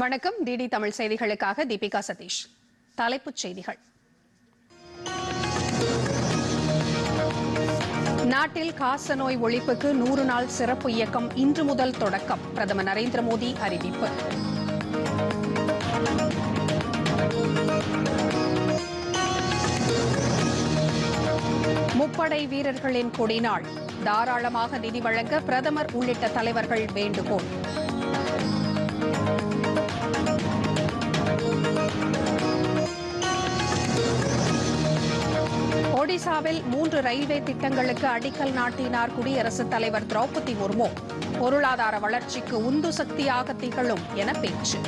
வணக்கம். டிடி தமிழ் செய்திகளுக்காக தீபிகா சதீஷ். தலைப்புச் செய்திகள். நாட்டில் காசநோய் ஒழிப்புக்கு 100 நாள் சிறப்பு இயக்கம் இன்று முதல் தொடக்கம். பிரதமர் நரேந்திர மோடி அறிவிப்பு. முப்படை வீரர்களின் கொடிநாள். தாராளமாக நிதி வழங்க பிரதமர் உள்ளிட்ட தலைவர்கள் வேண்டுகோள். ஒடிசாவில் 3 ரயில்வே திட்டங்களுக்கு அடிக்கல் நாட்டினார் குடியரசுத் தலைவர் திரௌபதி முர்மு. பொருளாதார வளர்ச்சிக்கு உந்து சக்தியாக திகழும் என பேச்சு.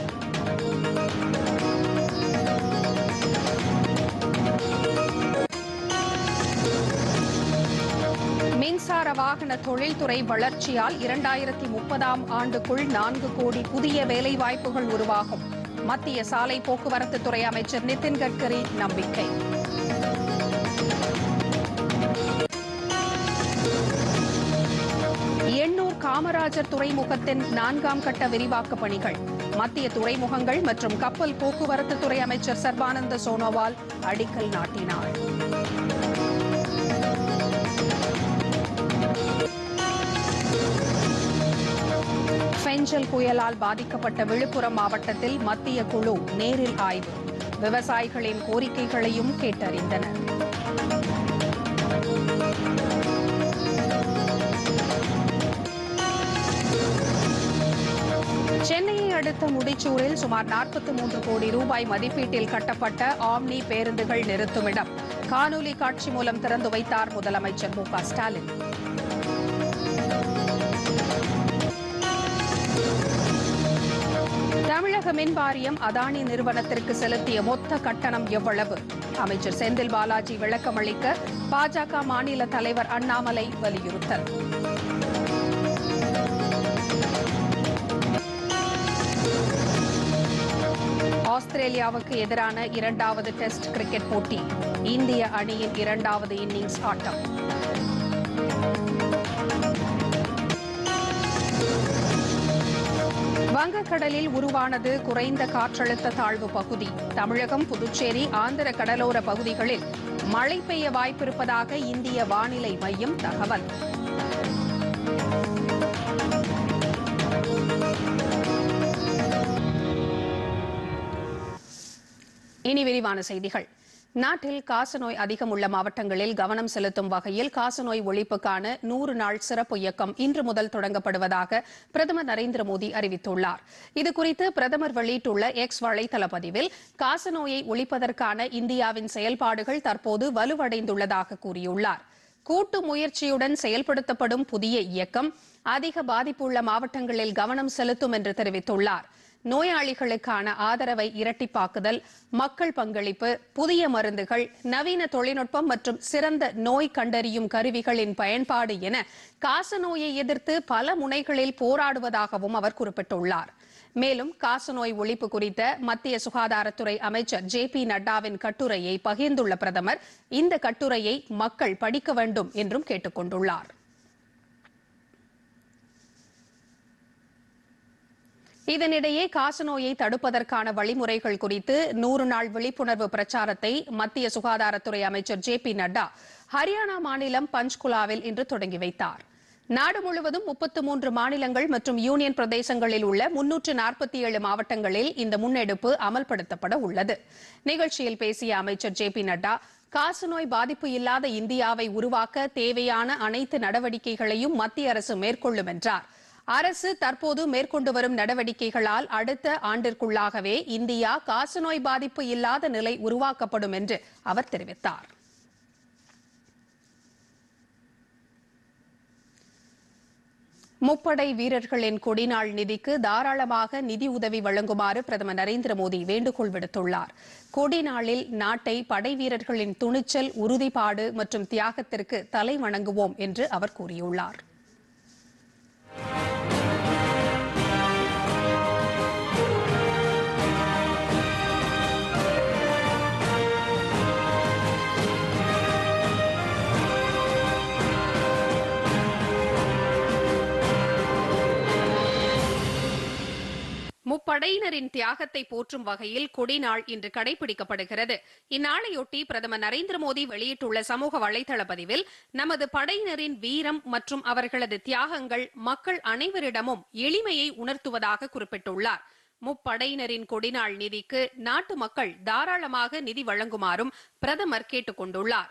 மின்சார வாகன தொழில்துறை வளர்ச்சியால் 2030ஆம் ஆண்டுக்குள் 4 கோடி புதிய வேலைவாய்ப்புகள் உருவாகும். மத்திய சாலை போக்குவரத்து துறை அமைச்சர் நிதின் கட்கரி நம்பிக்கை. எண்ணூர் காமராஜர் துறைமுகத்தின் 4ஆம் கட்ட விரிவாக்கப் பணிகள். மத்திய துறைமுகங்கள் மற்றும் கப்பல் போக்குவரத்து துறை அமைச்சர் சர்பானந்த சோனோவால் அடிக்கல் நாட்டினார். பெஞ்சல் புயலால் பாதிக்கப்பட்ட விழுப்புரம் மாவட்டத்தில் மத்திய குழு நேரில் ஆய்வு. விவசாயிகளின் கோரிக்கைகளையும் கேட்டறிந்தனர். சென்னையை அடுத்த முடிச்சூரில் சுமார் 43 கோடி ரூபாய் மதிப்பீட்டில் கட்டப்பட்ட ஆம்னி பேருந்துகள் நிறுத்துமிடம் காணொலி காட்சி மூலம் திறந்து வைத்தார் முதலமைச்சர் மு க ஸ்டாலின். தமிழக மின் வாரியம் அதானி நிறுவனத்திற்கு செலுத்திய மொத்த கட்டணம் எவ்வளவு? அமைச்சர் செந்தில் பாலாஜி விளக்கமளிக்க பாஜக மாநில தலைவர் அண்ணாமலை வலியுறுத்தல். ஆஸ்திரேலியாவுக்கு எதிரான 2வது டெஸ்ட் கிரிக்கெட் போட்டி. இந்திய அணியின் 2வது இன்னிங்ஸ் ஆட்டம். வங்கக்கடலில் உருவானது குறைந்த காற்றழுத்த தாழ்வு பகுதி. தமிழகம், புதுச்சேரி, ஆந்திர கடலோர பகுதிகளில் மழை பெய்ய வாய்ப்பிருப்பதாக இந்திய வானிலை மையம் தகவல். இனி விரிவான செய்திகள். நாட்டில் காசநோய் அதிகம் உள்ள மாவட்டங்களில் கவனம் செலுத்தும் வகையில் காசநோய் ஒழிப்புக்கான 100 நாள் சிறப்பு இயக்கம் இன்று முதல் தொடங்கப்படுவதாக பிரதமர் நரேந்திர மோடி அறிவித்துள்ளார். இதுகுறித்து பிரதமர் வெளியிட்டுள்ள எக்ஸ் வலைதள பதிவில் காசநோயை ஒழிப்பதற்கான இந்தியாவின் செயல்பாடுகள் தற்போது வலுவடைந்துள்ளதாக கூறியுள்ளார். கூட்டு முயற்சியுடன் செயல்படுத்தப்படும் புதிய இயக்கம் அதிக பாதிப்புள்ள மாவட்டங்களில் கவனம் செலுத்தும் என்று தெரிவித்துள்ளார். நோயாளிகளுக்கான ஆதரவை இரட்டிப்பாக்குதல், மக்கள் பங்களிப்பு, புதிய மருந்துகள், நவீன தொழில்நுட்பம் மற்றும் சிறந்த நோய் கண்டறியும் கருவிகளின் பயன்பாடு என காசநோயை எதிர்த்து பல முனைகளில் போராடுவதாகவும் அவர் குறிப்பிட்டுள்ளார். மேலும் காசநோய் ஒழிப்பு குறித்த மத்திய சுகாதாரத்துறை அமைச்சர் ஜே.பி. நட்டாவின் கட்டுரையை பகிர்ந்துள்ள பிரதமர் இந்த கட்டுரையை மக்கள் படிக்க வேண்டும் என்றும் கேட்டுக் கொண்டுள்ளார். இதனிடையே காசநோயை தடுப்பதற்கான வழிமுறைகள் குறித்து 100 நாள் விழிப்புணர்வு பிரச்சாரத்தை மத்திய சுகாதாரத்துறை அமைச்சர் ஜே.பி. நட்டா ஹரியானா மாநிலம் பஞ்ச்குலாவில் இன்று தொடங்கி வைத்தார். நாடு முழுவதும் 33 மாநிலங்கள் மற்றும் யூனியன் பிரதேசங்களில் உள்ள 347 மாவட்டங்களில் இந்த முன்னெடுப்பு அமல்படுத்தப்பட உள்ளது. நிகழ்ச்சியில் பேசிய அமைச்சர் ஜே.பி. நட்டா காசநோய் பாதிப்பு இல்லாத இந்தியாவை உருவாக்க தேவையான அனைத்து நடவடிக்கைகளையும் மத்திய அரசு மேற்கொள்ளும் என்றார். அரசு தற்போது மேற்கொண்டு வரும் நடவடிக்கைகளால் அடுத்த ஆண்டிற்குள்ளாகவே இந்தியா காசநோய் பாதிப்பு இல்லாத நிலை உருவாக்கப்படும் என்று அவர் தெரிவித்தார். முப்படை வீரர்களின் கொடிநாள் நிதிக்கு தாராளமாக நிதி உதவி வழங்குமாறு பிரதமர் நரேந்திர மோடி வேண்டுகோள் விடுத்துள்ளார். கொடிநாளில் நாட்டை படை வீரர்களின் துணிச்சல், உறுதிப்பாடு மற்றும் தியாகத்திற்கு தலை வணங்குவோம் என்று அவர் கூறியுள்ளார். முப்படையினரின் தியாகத்தை போற்றும் வகையில் கொடிநாள் இன்று கடைபிடிக்கப்படுகிறது. இந்நாளையொட்டி பிரதமர் நரேந்திர மோடி வெளியிட்டுள்ள சமூக வலைதள பதிவில், நமது படையினரின் வீரம் மற்றும் அவர்களது தியாகங்கள் மக்கள் அனைவரிடமும் எளிமையை உணர்த்துவதாக குறிப்பிட்டுள்ளார். முப்படையினரின் கொடிநாள் நிதிக்கு நாட்டு மக்கள் தாராளமாக நிதி வழங்குமாறும் பிரதமர் கேட்டுக் கொண்டுள்ளார்.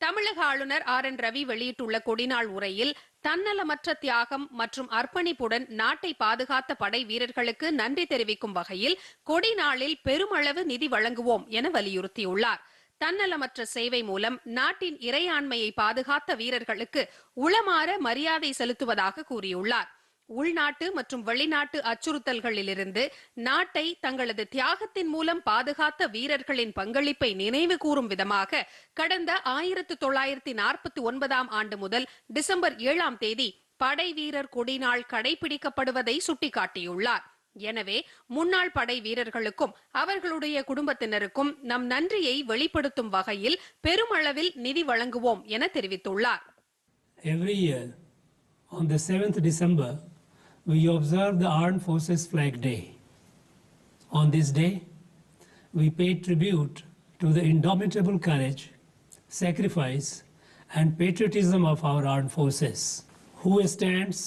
தமிழக ஆளுநர் RN ரவி வெளியிட்டுள்ள கொடிநாள் உரையில், தன்னலமற்ற தியாகம் மற்றும் அர்ப்பணிப்புடன் நாட்டை பாதுகாத்த படை வீரர்களுக்கு நன்றி தெரிவிக்கும் வகையில் கொடிநாளில் பெருமளவு நிதி வழங்குவோம் என வலியுறுத்தியுள்ளார். தன்னலமற்ற சேவை மூலம் நாட்டின் இறையாண்மையை பாதுகாத்த வீரர்களுக்கு உளமாற மரியாதை செலுத்துவதாக கூறியுள்ளார். உள்நாட்டு மற்றும் வெளிநாட்டு அச்சுறுத்தல்களிலிருந்து நாட்டை தங்களது தியாகத்தின் மூலம் பாதுகாத்த வீரர்களின் பங்களிப்பை நினைவு கூறும் விதமாக கடந்த 1949 ஆண்டு முதல் டிசம்பர் 7ஆம் தேதி படை வீரர் கொடிநாள் கடைபிடிக்கப்படுவதை சுட்டிக்காட்டியுள்ளார். எனவே முன்னாள் படை வீரர்களுக்கும் அவர்களுடைய குடும்பத்தினருக்கும் நம் நன்றியை வெளிப்படுத்தும் வகையில் பெருமளவில் நிதி வழங்குவோம் என தெரிவித்துள்ளார். Every year on the 7th December we observe the Armed Forces Flag Day. On this day, we pay tribute to the indomitable courage, sacrifice, and patriotism of our armed forces, who stands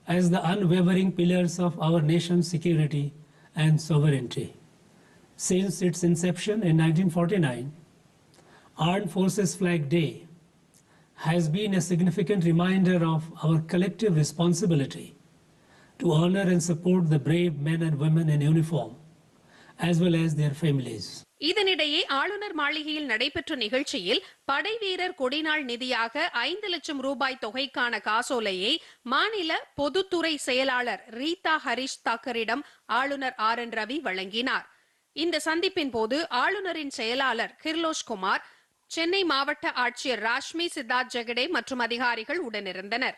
as the unwavering pillars of our nation's security and sovereignty. Since its inception in 1949, Armed Forces Flag Day has been a significant reminder of our collective responsibility to honor and support the brave men and women in uniform, as well as their families. இதனிடையே ஆளுநர் மாளிகையில் நடைபெற்ற நிகழ்ச்சியில் படை வீரர் கொடிநாள் நிதியாக 5 லட்சம் ரூபாய் தொகைக்கான காசோலையை மாநில பொதுத்துறை செயலாளர் ரீதா ஹரிஷ் தாக்கரிடம் ஆளுநர் RN ரவி வழங்கினார். இந்த சந்திப்பின் போது ஆளுநரின் செயலாளர் கிர்லோஷ் குமார், சென்னை மாவட்ட ஆட்சியர் ராஷ்மி சித்தார்த் ஜெகடே மற்றும் அதிகாரிகள் உடனிருந்தனர்.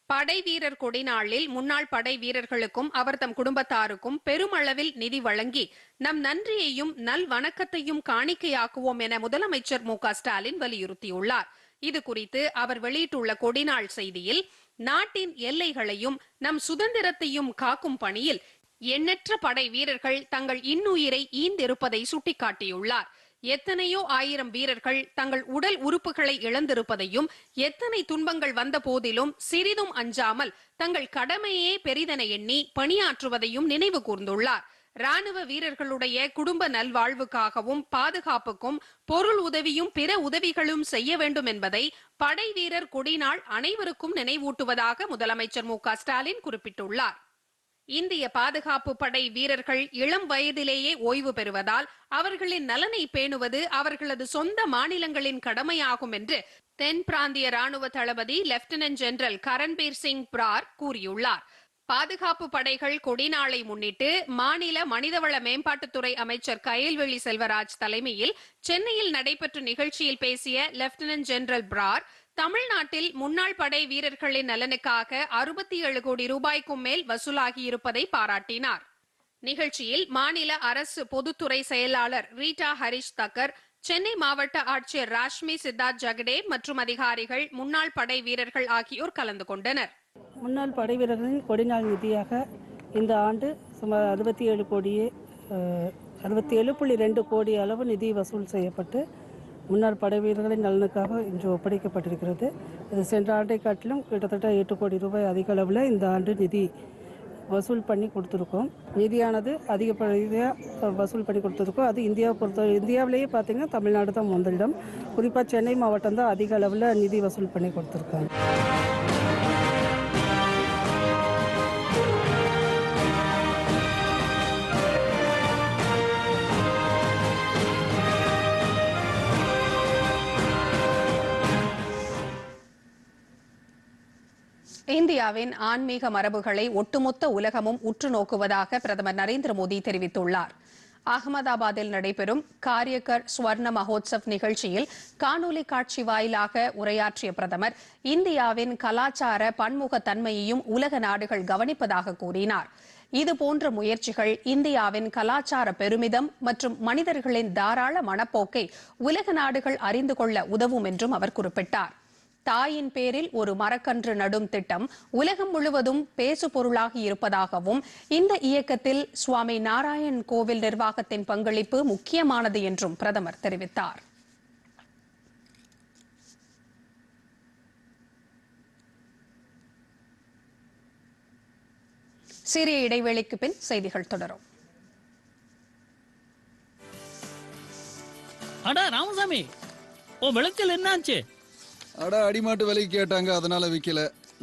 படை வீரர் கொடிநாளில் முன்னாள் படை வீரர்களுக்கும் அவர்தம் குடும்பத்தாருக்கும் பெருமளவில் நிதி வழங்கி நம் நன்றியையும் நல் வணக்கத்தையும் காணிக்கையாக்குவோம் என முதலமைச்சர் மு க ஸ்டாலின் வலியுறுத்தியுள்ளார். இது குறித்து அவர் வெளியிட்டுள்ள கொடிநாள் செய்தியில், நாட்டின் எல்லைகளையும் நம் சுதந்திரத்தையும் காக்கும் பணியில் எண்ணற்ற படை வீரர்கள் தங்கள் இன்னுயிரை ஈந்திருப்பதை சுட்டிக்காட்டியுள்ளார். எத்தனையோ ஆயிரம் வீரர்கள் தங்கள் உடல் உறுப்புகளை இழந்திருப்பதையும், எத்தனை துன்பங்கள் வந்த போதிலும் சிறிதும் அஞ்சாமல் தங்கள் கடமையே பெரிதென எண்ணி பணியாற்றுவதையும் நினைவு கூர்ந்துள்ளார். ராணுவ வீரர்களுடைய குடும்ப நல்வாழ்வுக்காகவும் பாதுகாப்புக்கும் பொருள் உதவியும் பிற உதவிகளும் செய்ய வேண்டும் என்பதை படை வீரர் கொடிநாள் அனைவருக்கும் நினைவூட்டுவதாக முதலமைச்சர் மு க ஸ்டாலின் குறிப்பிட்டுள்ளார். இந்திய பாதுகாப்பு படை வீரர்கள் இளம் வயதிலேயே ஓய்வு பெறுவதால் அவர்களின் நலனை பேணுவது அவர்களது சொந்த மாநிலங்களின் கடமையாகும் என்று தென் பிராந்திய ராணுவ தளபதி லெப்டினன்ட் ஜெனரல் கரன்பீர் சிங் பிரார் கூறியுள்ளார். பாதுகாப்பு படைகள் கொடிநாளை முன்னிட்டு மாநில மனிதவள மேம்பாட்டுத்துறை அமைச்சர் கயல்விழி செல்வராஜ் தலைமையில் சென்னையில் நடைபெற்ற நிகழ்ச்சியில் பேசிய லெப்டினன்ட் ஜெனரல் பிரார், தமிழ்நாட்டில் முன்னாள் படை வீரர்களின் நலனுக்காக 67 கோடி ரூபாய்க்கும் மேல் வசூலாகியிருப்பதை பாராட்டினார். நிகழ்ச்சியில் மாநில அரசு பொதுத்துறை செயலாளர் ரீட்டா ஹரிஷ் தக்கர், சென்னை மாவட்ட ஆட்சியர் ராஷ்மி சித்தார்த் ஜெகடே மற்றும் அதிகாரிகள், முன்னாள் படை வீரர்கள் ஆகியோர் கலந்து கொண்டனர். முன்னாள் படை வீரர்களின் கொடிநாள் நிதியாக இந்த ஆண்டு சுமார் 67.2 கோடி அளவு நிதி வசூல் செய்யப்பட்டு முன்னாள் படை வீரர்களின் நலனுக்காக இன்று ஒப்படைக்கப்பட்டிருக்கிறது. இது சென்ற ஆண்டை காட்டிலும் கிட்டத்தட்ட 8 கோடி ரூபாய் அதிக அளவில் இந்த ஆண்டு நிதி வசூல் பண்ணி கொடுத்துருக்கோம். நிதியானது அதிகப்படியாக வசூல் பண்ணி கொடுத்துருக்கோம். அது இந்தியாவிலேயே பார்த்தீங்கன்னா தமிழ்நாடு தான் முதலிடம். குறிப்பாக சென்னை மாவட்டம் தான் அதிக அளவில் நிதி வசூல் பண்ணி கொடுத்துருக்காங்க. இந்தியாவின் ஆன்மீக மரபுகளை ஒட்டுமொத்த உலகமும் உற்று நோக்குவதாக பிரதமர் நரேந்திர மோடி தெரிவித்துள்ளார். அகமதாபாத்தில் நடைபெறும் காரியக்கர் ஸ்வர்ண மகோத்சவ் நிகழ்ச்சியில் காணொலி காட்சி வாயிலாக உரையாற்றிய பிரதமர், இந்தியாவின் கலாச்சார பன்முகத்தன்மையையும் உலக நாடுகள் கவனிப்பதாக கூறினார். இதுபோன்ற முயற்சிகள் இந்தியாவின் கலாச்சார பெருமிதம் மற்றும் மனிதர்களின் தாராள மனப்போக்கை உலக நாடுகள் அறிந்து கொள்ள உதவும் என்றும் அவர் குறிப்பிட்டார். தாயின் பேரில் ஒரு மரக்கன்று நடும் திட்டம் உலகம் முழுவதும் பேசு பொருளாகி இருப்பதாகவும் இந்த இயக்கத்தில் சுவாமி நாராயண் கோவில் நிர்வாகத்தின் பங்களிப்பு முக்கியமானது என்றும் பிரதமர் தெரிவித்தார். சிறிய இடைவேளைக்கு பின் செய்திகள் தொடரும். அடா ராமசாமி, ஓ விளைச்சல் என்னாச்சு? அட அடிமாட்டு விலைக்கு கேட்டாங்க, அதனால விக்கல.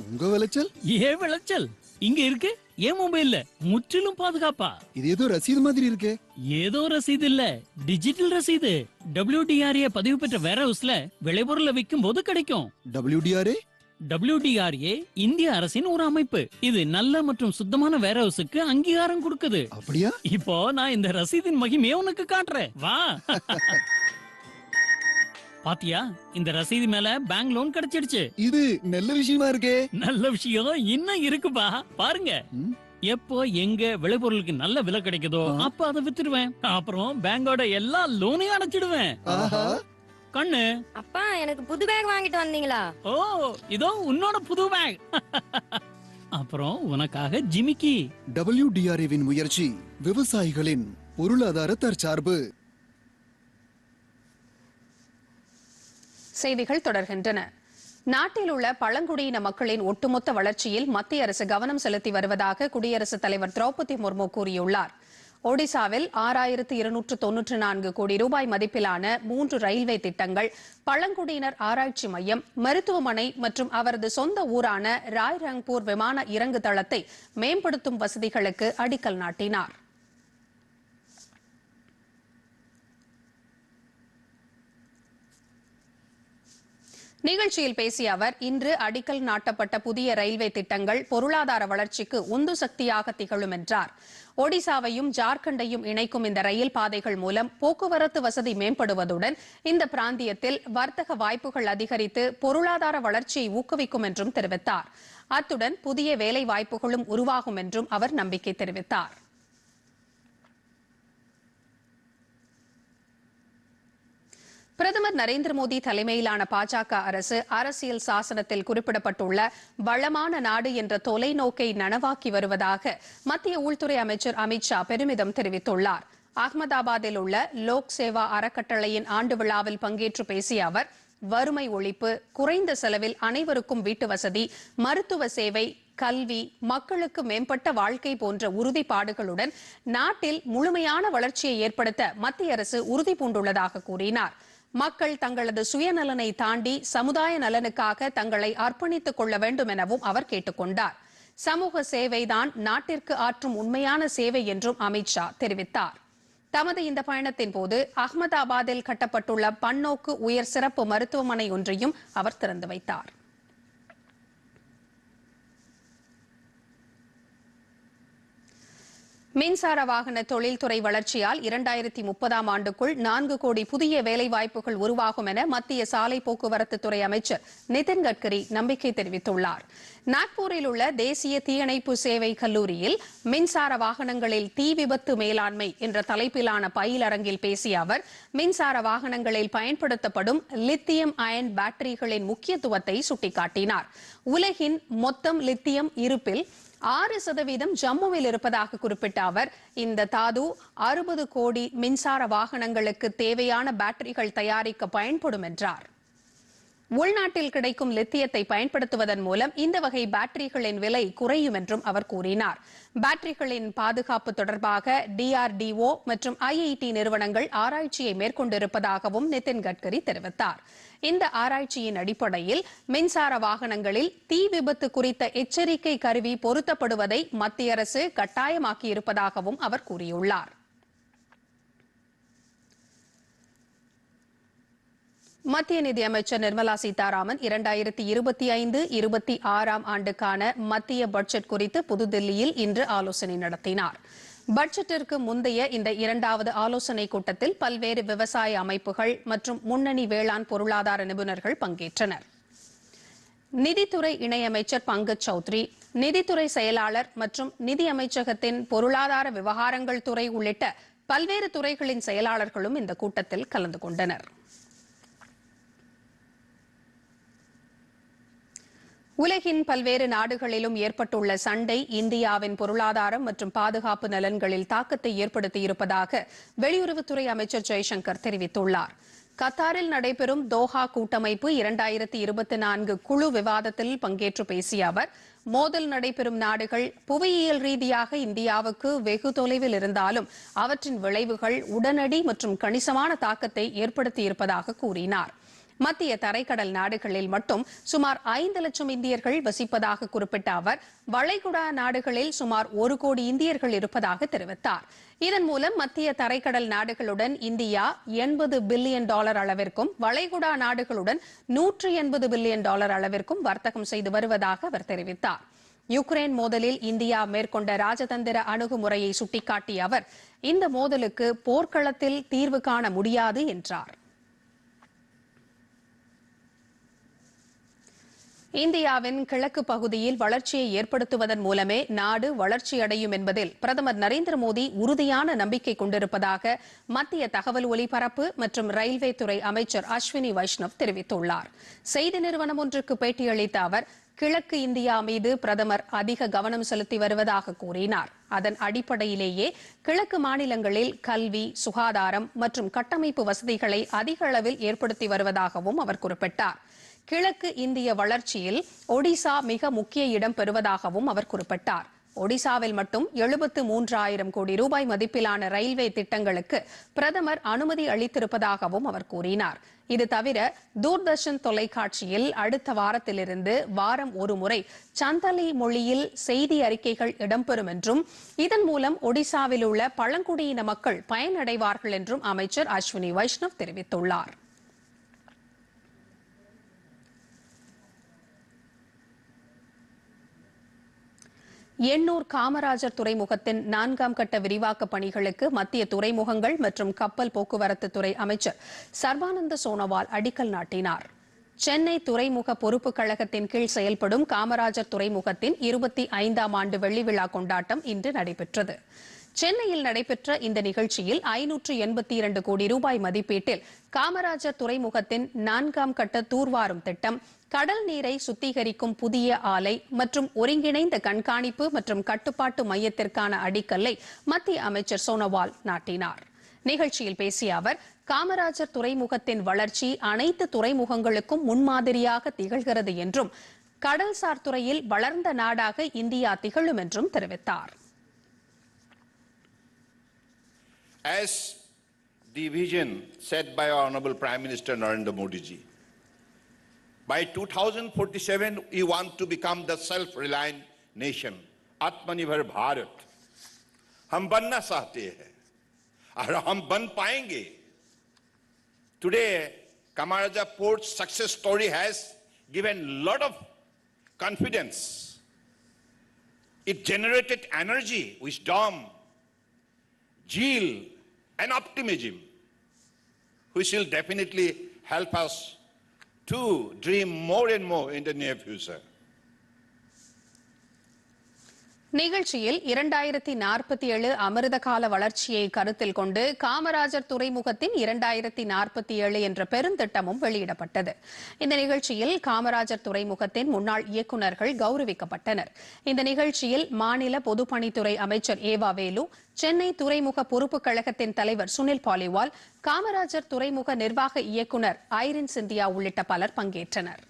உங்க விளைச்சல்? ஏன் விளைச்சல் இங்க இருக்கு, ஏன் மொபைல்ல முற்றிலும் பாதுகாப்பா? இது ஏதோ ரசீது மாதிரி இருக்கே. ஏதோ ரசீது இல்ல, டிஜிட்டல் ரசீது. WDRA பதிவு பெற்ற வேர்ஹவுஸ்ல விளைபொருளை விற்கும் போது கிடைக்கும். WDRA? WDRA இந்திய அரசின் ஒரு அமைப்பு. இது நல்ல மற்றும் சுத்தமான வேர்ஹவுஸுக்கு அங்கீகாரம் கொடுக்குது. அப்படியா? இப்போ நான் இந்த ரசீதின் மகிமையை உனக்கு காட்டுறேன், வா. பாத்தியா, இந்த ரசீது மேல பேங்க் லோன் கிடைச்சிடுச்சு. இது நல்ல விஷயமா இருக்கே. நல்ல விஷயம் இன்னும் இருக்குப்பா, பாருங்க. எப்போ எங்க விளைபொருளுக்கு நல்ல விலை கிடைக்குதோ அப்ப அதை வித்துடுவேன். அப்புறம் பேங்கோட எல்லா லோனையும் அடைச்சிடுவேன். கண்ணு, அப்பா எனக்கு புது பேக் வாங்கிட்டு வந்தீங்களா? ஓ இதோ உன்னோட புது பேக். அப்புறம் உனக்காக ஜிமிக்கி. WDRAவின் முயற்சி விவசாயிகளின் பொருளாதார தற்சார்பு. செய்திகள் தொடர்கின்றன. நாட்டில் உள்ள பழங்குடியின மக்களின் ஒட்டுமொத்த வளர்ச்சியில் மத்திய அரசு கவனம் செலுத்தி வருவதாக குடியரசுத் தலைவர் திரௌபதி முர்மு கூறியுள்ளார். ஒடிசாவில் 6294 கோடி ரூபாய் மதிப்பிலான 3 ரயில்வே திட்டங்கள், பழங்குடியினர் ஆராய்ச்சி மையம், மருத்துவமனை மற்றும் அவரது சொந்த ஊரான ராய்ரங்பூர் விமான இறங்கு தளத்தை மேம்படுத்தும் வசதிகளுக்கு அடிக்கல் நாட்டினார். நிகழ்ச்சியில் பேசிய அவர், இன்று அடிக்கல் நாட்டப்பட்ட புதிய ரயில்வே திட்டங்கள் பொருளாதார வளர்ச்சிக்கு உந்து சக்தியாக திகழும் என்றார். ஒடிசாவையும் ஜார்க்கண்டையும் இணைக்கும் இந்த ரயில் பாதைகள் மூலம் போக்குவரத்து வசதி மேம்படுவதுடன் இந்த பிராந்தியத்தில் வர்த்தக வாய்ப்புகள் அதிகரித்து பொருளாதார வளர்ச்சியை ஊக்குவிக்கும் என்றும் தெரிவித்தார். அத்துடன் புதிய வேலை வாய்ப்புகளும் உருவாகும் என்றும் அவர் நம்பிக்கை தெரிவித்தார். பிரதமர் நரேந்திர மோடி தலைமையிலான பாஜக அரசு அரசியல் சாசனத்தில் குறிப்பிடப்பட்டுள்ள வளமான நாடு என்ற தொலைநோக்கை நனவாக்கி வருவதாக மத்திய உள்துறை அமைச்சர் அமித் ஷா பெருமிதம் தெரிவித்துள்ளார். அகமதாபாத்தில் உள்ள லோக் சேவா அறக்கட்டளையின் ஆண்டு விழாவில் பங்கேற்று பேசிய அவர், வறுமை ஒழிப்பு, குறைந்த செலவில் அனைவருக்கும் வீட்டு வசதி, மருத்துவ சேவை, கல்வி, மக்களுக்கு மேம்பட்ட வாழ்க்கை போன்ற உறுதிப்பாடுகளுடன் நாட்டில் முழுமையான வளர்ச்சியை ஏற்படுத்த மத்திய அரசு உறுதி பூண்டுள்ளதாக கூறினார். மக்கள் தங்களது சுயநலனை தாண்டி சமுதாய நலனுக்காக தங்களை அர்ப்பணித்துக் கொள்ள வேண்டும் எனவும் அவர் கேட்டுக் கொண்டார். சமூக சேவைதான் நாட்டிற்கு ஆற்றும் உண்மையான சேவை என்றும் அமித் ஷா தெரிவித்தார். தமது இந்த பயணத்தின் போது அகமதாபாத்தில் கட்டப்பட்டுள்ள பன்னோக்கு உயர் சிறப்பு மருத்துவமனை ஒன்றையும் அவர் திறந்து வைத்தார். மின்சார வாகன தொழில்துறை வளர்ச்சியால் 2030ஆம் ஆண்டுக்குள் 4 கோடி புதிய வேலைவாய்ப்புகள் உருவாகும் என மத்திய சாலை போக்குவரத்து துறை அமைச்சர் நிதின் கட்கரி நம்பிக்கை தெரிவித்துள்ளார். நாக்பூரில் உள்ள தேசிய தீயணைப்பு சேவை கல்லூரியில் மின்சார வாகனங்களில் தீ விபத்து மேலாண்மை என்ற தலைப்பிலான பயிலரங்கில் பேசிய அவர், மின்சார வாகனங்களில் பயன்படுத்தப்படும் லித்தியம் அயன் பேட்டரிகளின் முக்கியத்துவத்தை சுட்டிக்காட்டினார். உலகின் மொத்தம் லித்தியம் இருப்பில் 6% ஜம்முவில் இருப்பதாக குறிப்பிட்ட அவர், இந்த தாது 60 கோடி மின்சார வாகனங்களுக்கு தேவையான பேட்டரிகள் தயாரிக்க பயன்படும் என்றார். உள்நாட்டில் கிடைக்கும் லித்தியத்தை பயன்படுத்துவதன் மூலம் இந்த வகை பேட்டரிகளின் விலை குறையும் என்றும் அவர் கூறினார். பேட்டரிகளின் பாதுகாப்பு தொடர்பாக DRDO மற்றும் IIT நிறுவனங்கள் ஆராய்ச்சியை மேற்கொண்டிருப்பதாகவும் நிதின் கட்கரி தெரிவித்தார். இந்த ஆராய்ச்சியின் அடிப்படையில் மின்சார வாகனங்களில் தீ விபத்து குறித்த எச்சரிக்கை கருவி பொருத்தப்படுவதை மத்திய அரசு கட்டாயமாக்கியிருப்பதாகவும் அவர் கூறியுள்ளார். மத்திய நிதியமைச்சர் நிர்மலா சீதாராமன் 2025-26ஆம் ஆண்டுக்கான மத்திய பட்ஜெட் குறித்து புதுதில்லியில் இன்று ஆலோசனை நடத்தினார். பட்ஜெட்டிற்கு முந்தைய இந்த 2வது ஆலோசனை கூட்டத்தில் பல்வேறு விவசாய அமைப்புகள் மற்றும் முன்னணி வேளாண் பொருளாதார நிபுணர்கள் பங்கேற்றனர். நிதித்துறை இணையமைச்சர் பங்கஜ் சௌத்ரி, நிதித்துறை செயலாளர் மற்றும் நிதி அமைச்சகத்தின் பொருளாதார விவகாரங்கள் துறை உள்ளிட்ட பல்வேறு துறைகளின் செயலாளர்களும் இந்த கூட்டத்தில் கலந்து கொண்டனர். உலகின் பல்வேறு நாடுகளிலும் ஏற்பட்டுள்ள சண்டை இந்தியாவின் பொருளாதாரம் மற்றும் பாதுகாப்பு நலன்களில் தாக்கத்தை ஏற்படுத்தியிருப்பதாக வெளியுறவுத்துறை அமைச்சர் ஜெய்சங்கர் தெரிவித்துள்ளார். கத்தாரில் நடைபெறும் தோஹா கூட்டமைப்பு 2024 குழு விவாதத்தில் பங்கேற்று பேசிய அவர், மோதல் நடைபெறும் நாடுகள் புவியியல் ரீதியாக இந்தியாவுக்கு வெகு தொலைவில் இருந்தாலும் அவற்றின் விளைவுகள் உடனடி மற்றும் கணிசமான தாக்கத்தை ஏற்படுத்தியிருப்பதாக கூறினார். மத்திய தரைக்கடல் நாடுகளில் மட்டும் சுமார் 5 லட்சம் இந்தியர்கள் வசிப்பதாக குறிப்பிட்ட அவர், வளைகுடா நாடுகளில் சுமார் 1 கோடி இந்தியர்கள் இருப்பதாக தெரிவித்தார். இதன் மூலம் மத்திய தரைக்கடல் நாடுகளுடன் இந்தியா $80 பில்லியன் அளவிற்கும், வளைகுடா நாடுகளுடன் $180 பில்லியன் அளவிற்கும் வர்த்தகம் செய்து வருவதாக அவர் தெரிவித்தார். யுக்ரைன் மோதலில் இந்தியா மேற்கொண்ட ராஜதந்திர அணுகுமுறையை சுட்டிக்காட்டிய அவர், இந்த மோதலுக்கு போர்க்களத்தில் தீர்வு காண முடியாது என்றார். இந்தியாவின் கிழக்கு பகுதியில் வளர்ச்சியை ஏற்படுத்துவதன் மூலமே நாடு வளர்ச்சியடையும் என்பதில் பிரதமர் நரேந்திர மோடி உறுதியான நம்பிக்கை கொண்டிருப்பதாக மத்திய தகவல் ஒலிபரப்பு மற்றும் ரயில்வே துறை அமைச்சர் அஸ்வினி வைஷ்ணவ் தெரிவித்துள்ளார். செய்தி நிறுவனம் ஒன்றுக்கு பேட்டியளித்த அவர், கிழக்கு இந்தியா மீது பிரதமர் அதிக கவனம் செலுத்தி வருவதாக கூறினார். அதன் அடிப்படையிலேயே கிழக்கு மாநிலங்களில் கல்வி, சுகாதாரம் மற்றும் கட்டமைப்பு வசதிகளை அதிக அளவில் ஏற்படுத்தி வருவதாகவும் அவர் குறிப்பிட்டார். கிழக்கு இந்திய வளர்ச்சியில் ஒடிசா மிக முக்கிய இடம் பெறுவதாகவும் அவர் குறிப்பிட்டார். ஒடிசாவில் மட்டும் 73,000 கோடி ரூபாய் மதிப்பிலான ரயில்வே திட்டங்களுக்கு பிரதமர் அனுமதி அளித்திருப்பதாகவும் அவர் கூறினார். இது தவிர தூர்தர்ஷன் தொலைக்காட்சியில் அடுத்த வாரத்திலிருந்து வாரம் ஒரு முறை சந்தலி மொழியில் செய்தி அறிக்கைகள் இடம்பெறும் என்றும், இதன் மூலம் ஒடிசாவில் உள்ள பழங்குடியின மக்கள் பயனடைவார்கள் என்றும் அமைச்சர் அஸ்வினி வைஷ்ணவ் தெரிவித்துள்ளார். எண்ணூர் காமராஜர் துறைமுகத்தின் 4ஆம் கட்ட விரிவாக்க பணிகளுக்கு மத்திய துறைமுகங்கள் மற்றும் கப்பல் போக்குவரத்து துறை அமைச்சர் சர்பானந்த சோனோவால் அடிக்கல் நாட்டினார். சென்னை துறைமுக பொறுப்பு கழகத்தின் கீழ் செயல்படும் காமராஜர் துறைமுகத்தின் 25ஆம் ஆண்டு வெள்ளி விழா கொண்டாட்டம் இன்று நடைபெற்றது. சென்னையில் நடைபெற்ற இந்த நிகழ்ச்சியில் 582 கோடி ரூபாய் மதிப்பீட்டில் காமராஜர் துறைமுகத்தின் 4ஆம் கட்ட தூர்வாரும் திட்டம், கடல் நீரை சுத்திகரிக்கும் புதிய ஆலை மற்றும் ஒருங்கிணைந்த கண்காணிப்பு மற்றும் கட்டுப்பாட்டு மையத்திற்கான அடிக்கல்லை மத்திய அமைச்சர் சோனோவால் நாட்டினார். நிகழ்ச்சியில் பேசிய அவர், காமராஜர் துறைமுகத்தின் வளர்ச்சி அனைத்து துறைமுகங்களுக்கும் முன்மாதிரியாக திகழ்கிறது என்றும், கடல்சார் துறையில் வளர்ந்த நாடாக இந்தியா திகழும் என்றும் தெரிவித்தார். As the vision set by our Honorable Prime Minister Narendra Modi ji, by 2047 we want to become the self-reliant nation, Atmanirbhar Bharat. हम बनना चाहते हैं और हम बन पाएंगे. Today, Kamaraja Port's success story has given a lot of confidence. It generated energy, wisdom, zeal and optimism, which will definitely help us to dream more and more in the near future. நிகழ்ச்சியில் 2047 அமிர்த கால வளர்ச்சியை கருத்தில் கொண்டு காமராஜர் துறைமுகத்தின் 2047 என்ற பெருந்திட்டமும் வெளியிடப்பட்டது. இந்த நிகழ்ச்சியில் காமராஜர் துறைமுகத்தின் முன்னாள் இயக்குநர்கள் கௌரவிக்கப்பட்டனர். இந்த நிகழ்ச்சியில் மாநில பொதுப்பணித்துறை அமைச்சர் ஏவா வேலு, சென்னை துறைமுக பொறுப்பு கழகத்தின் தலைவர் சுனில் பாலிவால், காமராஜர் துறைமுக நிர்வாக இயக்குநர் ஐரின் சிந்தியா உள்ளிட்ட பலர் பங்கேற்றனர்.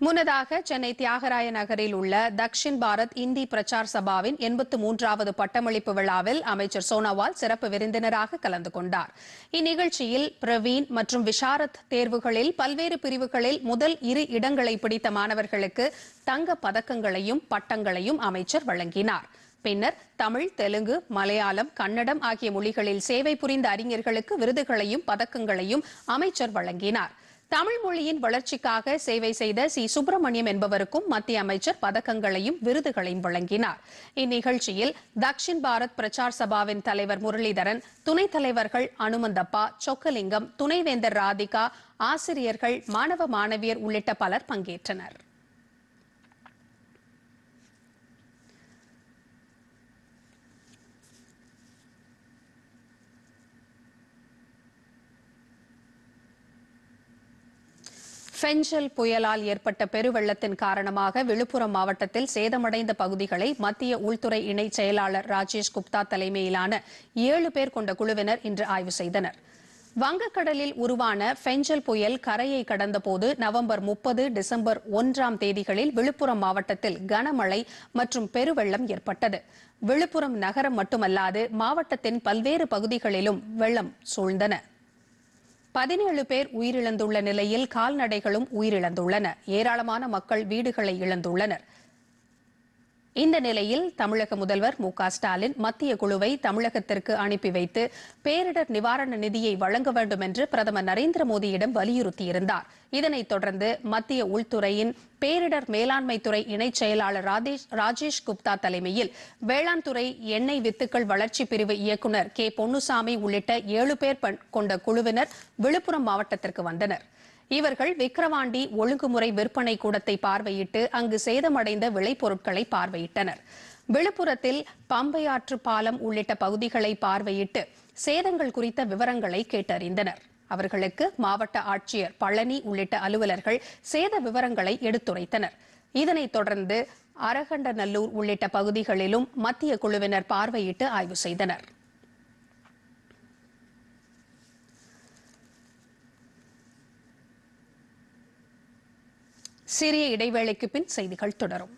முன்னதாக சென்னை தியாகராய நகரில் உள்ள தக்ஷின் பாரத் இந்தி பிரச்சார் சபாவின் 83வது பட்டமளிப்பு விழாவில் அமைச்சர் சோனோவால் சிறப்பு விருந்தினராக கலந்து கொண்டார். இந்நிகழ்ச்சியில் பிரவீன் மற்றும் விஷாரத் தேர்வுகளில் பல்வேறு பிரிவுகளில் முதல் 2 இடங்களை பிடித்த மாணவர்களுக்கு தங்க பதக்கங்களையும் பட்டங்களையும் அமைச்சர் வழங்கினார். பின்னர் தமிழ், தெலுங்கு, மலையாளம், கன்னடம் ஆகிய மொழிகளில் சேவை புரிந்த அறிஞர்களுக்கு விருதுகளையும் பதக்கங்களையும் அமைச்சர் வழங்கினார். தமிழ் மொழியின் வளர்ச்சிக்காக சேவை செய்த சி. சுப்பிரமணியம் என்பவருக்கும் மத்திய அமைச்சர் பதக்கங்களையும் விருதுகளையும் வழங்கினார். இந்நிகழ்ச்சியில் தக்ஷின் பாரத் பிரச்சார் சபாவின் தலைவர் முரளிதரன், துணைத் தலைவர்கள் அனுமந்தப்பா, சொக்கலிங்கம், துணைவேந்தர் ராதிகா, ஆசிரியர்கள், மாணவ மாணவியர் உள்ளிட்ட பலர் பங்கேற்றனர். ஃபெஞ்சல் புயலால் ஏற்பட்ட பெருவெள்ளத்தின் காரணமாக விழுப்புரம் மாவட்டத்தில் சேதமடைந்த பகுதிகளை மத்திய உள்துறை இணைச் செயலாளர் ராஜேஷ் குப்தா தலைமையிலான 7 பேர் கொண்ட குழுவினர் இன்று ஆய்வு செய்தனர். வங்கக்கடலில் உருவான ஃபெஞ்சல் புயல் கரையை கடந்தபோது நவம்பர் 30, டிசம்பர் 1ஆம் தேதிகளில் விழுப்புரம் மாவட்டத்தில் கனமழை மற்றும் பெருவெள்ளம் ஏற்பட்டது. விழுப்புரம் நகரம் மட்டுமல்லாது மாவட்டத்தின் பல்வேறு பகுதிகளிலும் வெள்ளம் சூழ்ந்தன. 17 பேர் உயிரிழந்துள்ள நிலையில் கால்நடைகளும் உயிரிழந்துள்ளன. ஏராளமான மக்கள் வீடுகளை இழந்துள்ளனர். இந்த நிலையில் தமிழக முதல்வர் மு.க.ஸ்டாலின் மத்திய குழுவை தமிழகத்திற்கு அனுப்பி வைத்து பேரிடர் நிவாரண நிதியை வழங்க வேண்டும் என்று பிரதமர் நரேந்திர மோடியிடம் வலியுறுத்தியிருந்தார். இதனைத் தொடர்ந்து மத்திய உள்துறையின் பேரிடர் மேலாண்மை துறை இணைச் செயலாளர் ராஜேஷ் குப்தா தலைமையில் வேளாண் துறை எண்ணெய் வித்துக்கள் வளர்ச்சி பிரிவு இயக்குநர் கே. பொன்னுசாமி உள்ளிட்ட 7 பேர் கொண்ட குழுவினர் விழுப்புரம் மாவட்டத்திற்கு வந்தனர். இவர்கள் விக்கிரவாண்டி ஒழுங்குமுறை விற்பனை கூடத்தை பார்வையிட்டு அங்கு சேதமடைந்த விளைபொருட்களை பார்வையிட்டனர். விழுப்புரத்தில் பம்பையாற்று பாலம் உள்ளிட்ட பகுதிகளை பார்வையிட்டு சேதங்கள் குறித்த விவரங்களை கேட்டறிந்தனர். அவர்களுக்கு மாவட்ட ஆட்சியர் பழனி உள்ளிட்ட அலுவலர்கள் சேத விவரங்களை எடுத்துரைத்தனர். இதனைத் தொடர்ந்து அரகண்டநல்லூர் உள்ளிட்ட பகுதிகளிலும் மத்திய குழுவினர் பார்வையிட்டு ஆய்வு செய்தனர். சிறிய இடைவேளைக்கு பின் செய்திகள் தொடரும்.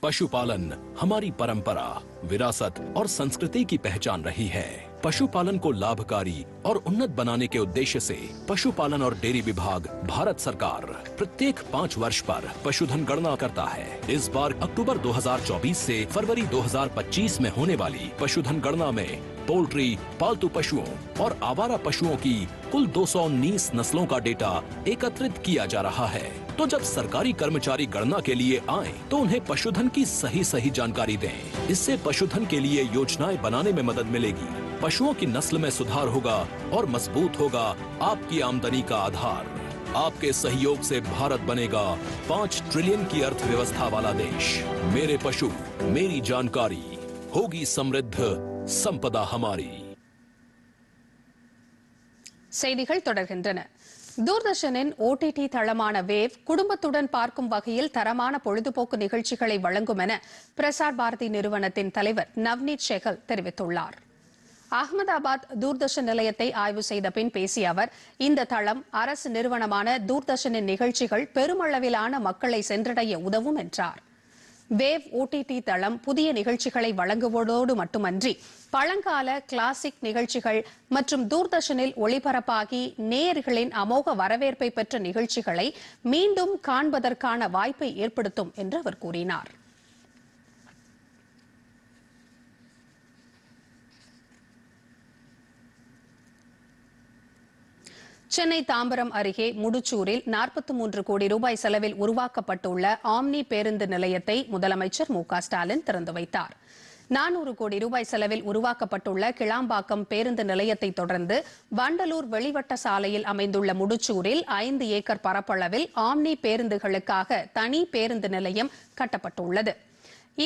पशुपालन हमारी परंपरा, विरासत और संस्कृति की पहचान रही है। पशुपालन को लाभकारी और उन्नत बनाने के उद्देश्य से पशुपालन और डेयरी विभाग भारत सरकार प्रत्येक 5 वर्ष पर पशुधन गणना करता है। इस बार अक्टूबर 2024 से फरवरी 2025 में होने वाली पशुधन गणना में पोल्ट्री, पालतू पशुओं और आवारा पशुओं की कुल 219 नस्लों का डेटा एकत्रित किया जा रहा है। तो जब सरकारी कर्मचारी गणना के लिए आए तो उन्हें पशुधन की सही जानकारी दें। इससे पशुधन के लिए योजनाएं बनाने में मदद मिलेगी, पशुओं की नस्ल में सुधार होगा और मजबूत होगा आपकी आमदनी का आधार। आपके सहयोग से भारत बनेगा 5 ट्रिलियन की अर्थव्यवस्था वाला देश। मेरे पशु मेरी जानकारी, होगी समृद्ध संपदा हमारी। செய்திகள் தொடர்கின்றன. தூர்தர்ஷனின் OTT தளமான வேவ் குடும்பத்துடன் பார்க்கும் வகையில் தரமான பொழுதுபோக்கு நிகழ்ச்சிகளை வழங்கும் என பிரசார் பாரதி நிறுவனத்தின் தலைவர் நவ்னீத் ஷெகல் தெரிவித்துள்ளார். அகமதாபாத் தூர்தர்ஷன் நிலையத்தை ஆய்வு செய்த பின் பேசிய அவர், இந்த தளம் அரசு நிறுவனமான தூர்தர்ஷனின் நிகழ்ச்சிகள் பெருமளவிலான மக்களை சென்றடைய உதவும் என்றார். வேவ் OTT தளம் புதிய நிகழ்ச்சிகளை வழங்குவதோடு மட்டுமன்றி பழங்கால கிளாசிக் நிகழ்ச்சிகள் மற்றும் தூர்தர்ஷனில் ஒளிபரப்பாகி நேயர்களின் அமோக வரவேற்பை பெற்ற நிகழ்ச்சிகளை மீண்டும் காண்பதற்கான வாய்ப்பை ஏற்படுத்தும் என்று அவர் கூறினார். சென்னை தாம்பரம் அருகே முடிச்சூரில் 43 கோடி ரூபாய் செலவில் உருவாக்கப்பட்டுள்ள ஆம்னி பேருந்து நிலையத்தை முதலமைச்சர் மு.க.ஸ்டாலின் திறந்து வைத்தார். 400 கோடி ரூபாய் செலவில் உருவாக்கப்பட்டுள்ள கிளாம்பாக்கம் பேருந்து நிலையத்தை தொடர்ந்து வண்டலூர் வெளிவட்ட சாலையில் அமைந்துள்ள முடிச்சூரில் 5 ஏக்கர் பரப்பளவில் ஆம்னி பேருந்துகளுக்காக தனி பேருந்து நிலையம் கட்டப்பட்டுள்ளது.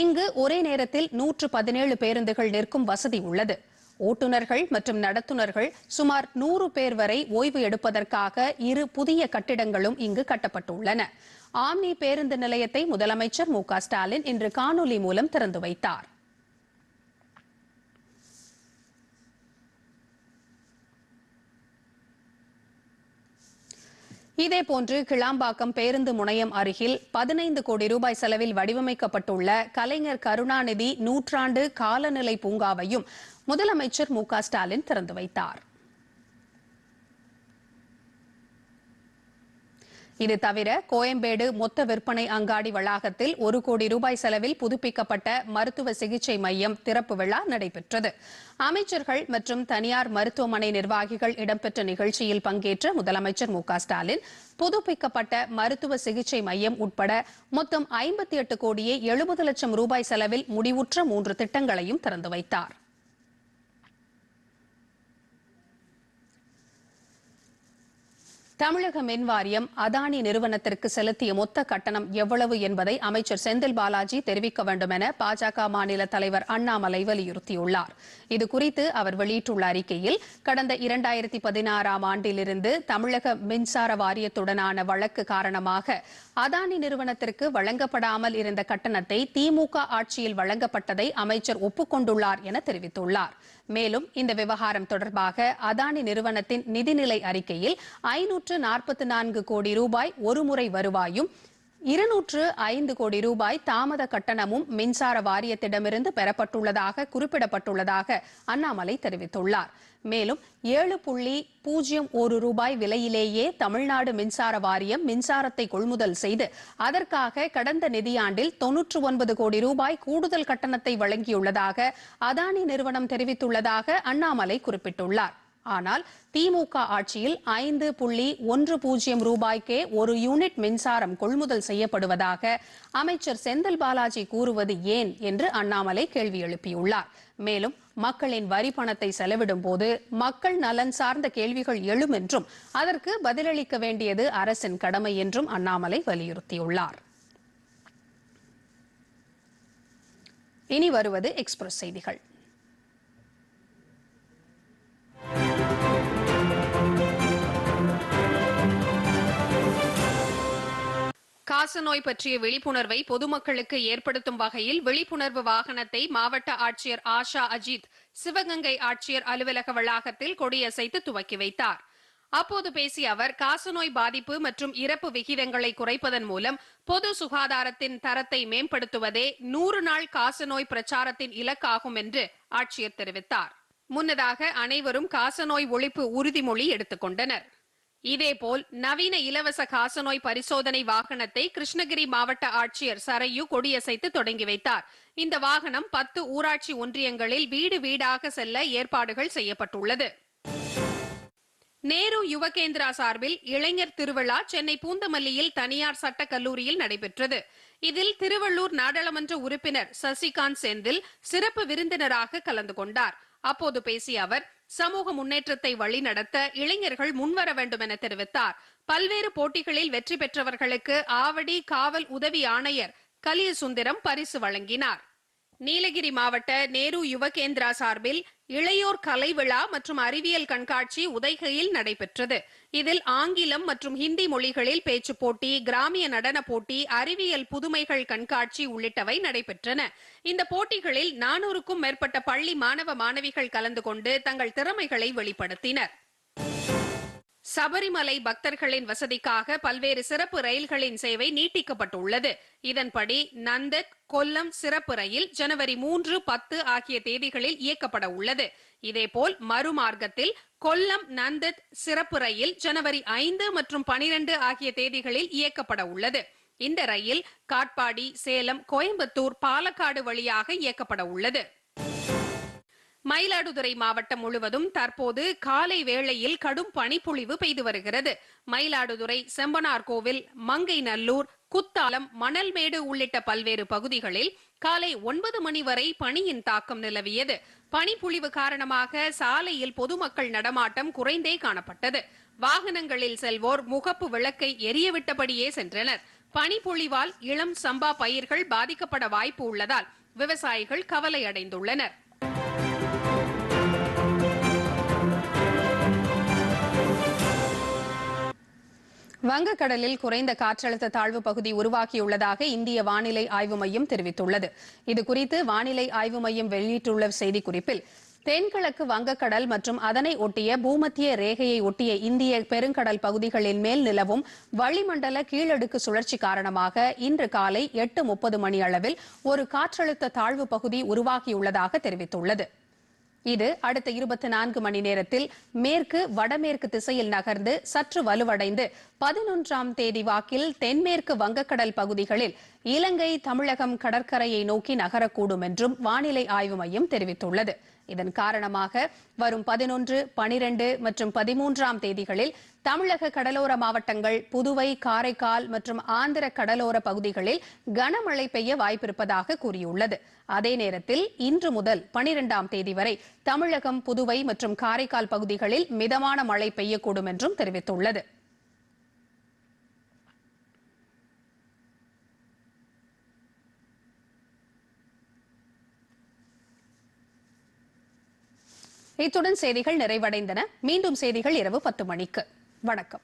இங்கு ஒரே நேரத்தில் 117 பேருந்துகள் நிற்கும் வசதி உள்ளது. ஓட்டுநர்கள் மற்றும் நடத்துனர்கள் சுமார் 100 பேர் வரை ஓய்வு எடுப்பதற்காக 2 புதிய கட்டிடங்களும் இங்கு கட்டப்பட்டுள்ளன. ஆம்னி பேருந்து நிலையத்தை முதலமைச்சர் மு.க.ஸ்டாலின் இன்று காணொலி மூலம் திறந்து வைத்தார். இதேபோன்று கிளாம்பாக்கம் பேருந்து முனையம் அருகில் 15 கோடி ரூபாய் செலவில் வடிவமைக்கப்பட்டுள்ள கலைஞர் கருணாநிதி 100 காலநிலை பூங்காவையும் முதலமைச்சர் மு.க.ஸ்டாலின் திறந்து வைத்தார். இது தவிர கோயம்பேடு மொத்த விற்பனை அங்காடி வளாகத்தில் 1 கோடி ரூபாய் செலவில் புதுப்பிக்கப்பட்ட மருத்துவ சிகிச்சை மையம் திறப்பு விழா நடைபெற்றது. அமைச்சர்கள் மற்றும் தனியார் மருத்துவமனை நிர்வாகிகள் இடம்பெற்ற நிகழ்ச்சியில் பங்கேற்ற முதலமைச்சர் மு.க.ஸ்டாலின் புதுப்பிக்கப்பட்ட மருத்துவ சிகிச்சை மையம் உட்பட மொத்தம் 58 கோடியே 70 லட்சம் ரூபாய் செலவில் முடிவுற்ற 3 திட்டங்களையும் திறந்து வைத்தார். தமிழக மின் வாரியம் அதானி நிறுவனத்திற்கு செலுத்திய மொத்த கட்டணம் எவ்வளவு என்பதை அமைச்சர் செந்தில் பாலாஜி தெரிவிக்க வேண்டும் என பாஜக மாநில தலைவர் அண்ணாமலை வலியுறுத்தியுள்ளார். இதுகுறித்து அவர் வெளியிட்டுள்ள அறிக்கையில், கடந்த 2016ஆம் ஆண்டிலிருந்து தமிழக மின்சார வாரியத்துடனான வழக்கு காரணமாக அதானி நிறுவனத்திற்கு வழங்கப்படாமல் இருந்த கட்டணத்தை திமுக ஆட்சியில் வழங்கப்பட்டதை அமைச்சர் ஒப்புக்கொண்டுள்ளார் என தெரிவித்துள்ளார். மேலும் இந்த விவகாரம் தொடர்பாக அதானி நிறுவனத்தின் நிதிநிலை அறிக்கையில் 544 கோடி ரூபாய் ஒருமுறை வருவாயும் 205 கோடி ரூபாய் தாமத கட்டணமும் மின்சார வாரியத்திடமிருந்து பெறப்பட்டுள்ளதாக குறிப்பிடப்பட்டுள்ளதாக அண்ணாமலை தெரிவித்துள்ளார். மேலும் 7.01 ரூபாய் விலையிலேயே தமிழ்நாடு மின்சார வாரியம் மின்சாரத்தை கொள்முதல் செய்து அதற்காக கடந்த நிதியாண்டில் 99 கோடி ரூபாய் கூடுதல் கட்டணத்தை வழங்கியுள்ளதாக அதானி நிறுவனம் தெரிவித்துள்ளதாக அண்ணாமலை குறிப்பிட்டுள்ளார். ஆனால் திமுக ஆட்சியில் 5.10 ரூபாய்க்கே ஒரு யூனிட் மின்சாரம் கொள்முதல் செய்யப்படுவதாக அமைச்சர் செந்தில் பாலாஜி கூறுவது ஏன் என்று அண்ணாமலை கேள்வி எழுப்பியுள்ளார். மேலும் மக்களின் வரி பணத்தை செலவிடும் போது மக்கள் நலன் சார்ந்த கேள்விகள் எழும் என்றும் அதற்கு பதிலளிக்க வேண்டியது அரசின் கடமை என்றும் அண்ணாமலை வலியுறுத்தியுள்ளார். இனி வருவது எக்ஸ்பிரஸ் செய்திகள். காசநோய் பற்றிய விழிப்புணர்வை பொதுமக்களுக்கு ஏற்படுத்தும் வகையில் விழிப்புணர்வு வாகனத்தை மாவட்ட ஆட்சியர் ஆஷா அஜித் சிவகங்கை ஆட்சியர் அலுவலக வளாகத்தில் கொடியசைத்து துவக்கி வைத்தார். அப்போது பேசிய அவர், காசநோய் பாதிப்பு மற்றும் இறப்பு விகிதங்களை குறைப்பதன் மூலம் பொது சுகாதாரத்தின் தரத்தை மேம்படுத்துவதே 100 நாள் காசநோய் பிரச்சாரத்தின் இலக்காகும் என்று ஆட்சியர் தெரிவித்தார். முன்னதாக அனைவரும் காசநோய் ஒழிப்பு உறுதிமொழி எடுத்துக் கொண்டனர். இதேபோல் நவீன இலவச காசநோய் பரிசோதனை வாகனத்தை கிருஷ்ணகிரி மாவட்ட ஆட்சியர் சரையு கொடியசைத்து தொடங்கி வைத்தார். இந்த வாகனம் 10 ஊராட்சி ஒன்றியங்களில் வீடு வீடாக செல்ல ஏற்பாடுகள் செய்யப்பட்டுள்ளது. நேரு யுவகேந்திரா சார்பில் இளைஞர் திருவிழா சென்னை பூந்தமல்லியில் தனியார் சட்ட கல்லூரியில் நடைபெற்றது. இதில் திருவள்ளூர் நாடாளுமன்ற உறுப்பினர் சசிகாந்த் செந்தில் சிறப்பு விருந்தினராக கலந்து கொண்டார். அப்போது பேசிய அவர், சமூக முன்னேற்றத்தை வழிநடத்த இளைஞர்கள் முன்வர வேண்டும் என தெரிவித்தார். பல்வேறு போட்டிகளில் வெற்றி பெற்றவர்களுக்கு ஆவடி காவல் உதவி ஆணையர் கலியசுந்தரம் பரிசு வழங்கினார். நீலகிரி மாவட்ட நேரு யுவகேந்திரா சார்பில் இளையோர் கலை விழா மற்றும் அறிவியல் கண்காட்சி உதகையில் நடைபெற்றது. இதில் ஆங்கிலம் மற்றும் ஹிந்தி மொழிகளில் பேச்சு போட்டி, கிராமிய நடன போட்டி, அறிவியல் புதுமைகள் கண்காட்சி உள்ளிட்டவை நடைபெற்றன. இந்த போட்டிகளில் 400க்கும் மேற்பட்ட பள்ளி மாணவ மாணவிகள் கலந்து கொண்டு தங்கள் திறமைகளை வெளிப்படுத்தினர். சபரிமலை பக்தர்களின் வசதிக்காக பல்வேறு சிறப்பு ரயில்களின் சேவை நீட்டிக்கப்பட்டுள்ளது. இதன்படி நந்தத் கொல்லம் சிறப்பு ரயில் ஜனவரி 3, 10 ஆகிய தேதிகளில் இயக்கப்பட உள்ளது. இதேபோல் மறுமார்க்கத்தில் கொல்லம் நந்தத் சிறப்பு ரயில் ஜனவரி 5 மற்றும் 12 ஆகிய தேதிகளில் இயக்கப்பட உள்ளது. இந்த ரயில் காட்பாடி, சேலம், கோயம்புத்தூர், பாலக்காடு வழியாக இயக்கப்பட உள்ளது. மயிலாடுதுறை மாவட்டம் முழுவதும் தற்போது காலை வேளையில் கடும் பனிப்பொழிவு பெய்து வருகிறது. மயிலாடுதுறை, செம்பனார் கோவில், மங்கை நல்லூர், குத்தாலம், மணல்மேடு உள்ளிட்ட பல்வேறு பகுதிகளில் காலை 9 மணி வரை பனியின் தாக்கம் நிலவியது. பனிப்பொழிவு காரணமாக சாலையில் பொதுமக்கள் நடமாட்டம் குறைந்தே காணப்பட்டது. வாகனங்களில் செல்வோர் முகப்பு விளக்கை எரியவிட்டபடியே சென்றனர். பனிப்பொழிவால் இளம் சம்பா பயிர்கள் பாதிக்கப்பட வாய்ப்பு உள்ளதால் விவசாயிகள் கவலை அடைந்துள்ளனர். வங்கக்கடலில் குறைந்த காற்றழுத்த தாழ்வு பகுதி உருவாகியுள்ளதாக இந்திய வானிலை ஆய்வு மையம் தெரிவித்துள்ளது. இதுகுறித்து வானிலை ஆய்வு மையம் வெளியிட்டுள்ள செய்திக்குறிப்பில், தென்கிழக்கு வங்கக்கடல் மற்றும் அதனை ஒட்டிய பூமத்திய ரேகையை ஒட்டிய இந்திய பெருங்கடல் பகுதிகளின் மேல் நிலவும் வளிமண்டல கீழடுக்கு சுழற்சி காரணமாக இன்று காலை 8:30 மணி அளவில் ஒரு காற்றழுத்த தாழ்வு பகுதி உருவாகியுள்ளதாக தெரிவித்துள்ளது. இது அடுத்த 24 மணி நேரத்தில் மேற்கு வடமேற்கு திசையில் நகர்ந்து சற்று வலுவடைந்து 11ஆம் தேதி வாக்கில் தென்மேற்கு வங்கக்கடல் பகுதிகளில் இலங்கை, தமிழகம் கடற்கரையை நோக்கி நகரக்கூடும் என்றும் வானிலை ஆய்வு மையம் தெரிவித்துள்ளது. இதன் காரணமாக வரும் 11, 12 மற்றும் 13ஆம் தேதிகளில் தமிழக கடலோர மாவட்டங்கள், புதுவை, காரைக்கால் மற்றும் ஆந்திர கடலோர பகுதிகளில் கனமழை பெய்ய வாய்ப்பிருப்பதாக கூறியுள்ளது. அதே நேரத்தில் இன்று முதல் 12ஆம் தேதி வரை தமிழகம், புதுவை மற்றும் காரைக்கால் பகுதிகளில் மிதமான மழை பெய்யக்கூடும் என்றும் தெரிவித்துள்ளது. இத்துடன் செய்திகள் நிறைவடைந்தன. மீண்டும் செய்திகள் இரவு 10 மணிக்கு. வணக்கம்.